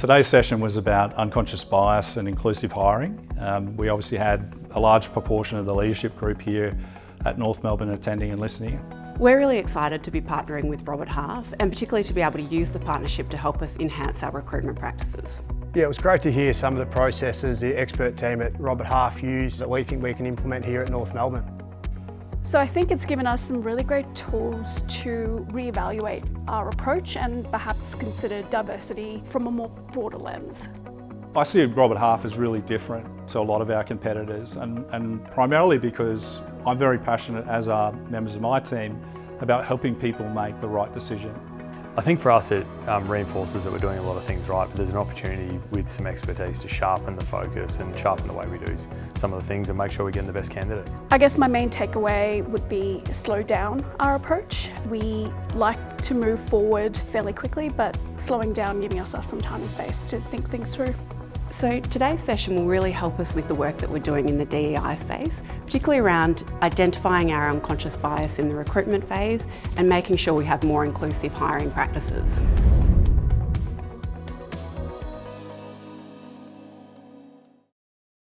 Today's session was about unconscious bias and inclusive hiring. We obviously had a large proportion of the leadership group here at North Melbourne attending and listening. We're really excited to be partnering with Robert Half and particularly to be able to use the partnership to help us enhance our recruitment practices. Yeah, it was great to hear some of the processes the expert team at Robert Half use that we think we can implement here at North Melbourne. So I think it's given us some really great tools to reevaluate our approach and perhaps consider diversity from a more broader lens. I see Robert Half as really different to a lot of our competitors and primarily because I'm very passionate, as are members of my team, about helping people make the right decision. I think for us it reinforces that we're doing a lot of things right, but there's an opportunity with some expertise to sharpen the focus and sharpen the way we do some of the things and make sure we're getting the best candidate. I guess my main takeaway would be slow down our approach. We like to move forward fairly quickly, but slowing down, giving ourselves some time and space to think things through. So today's session will really help us with the work that we're doing in the DEI space, particularly around identifying our unconscious bias in the recruitment phase and making sure we have more inclusive hiring practices.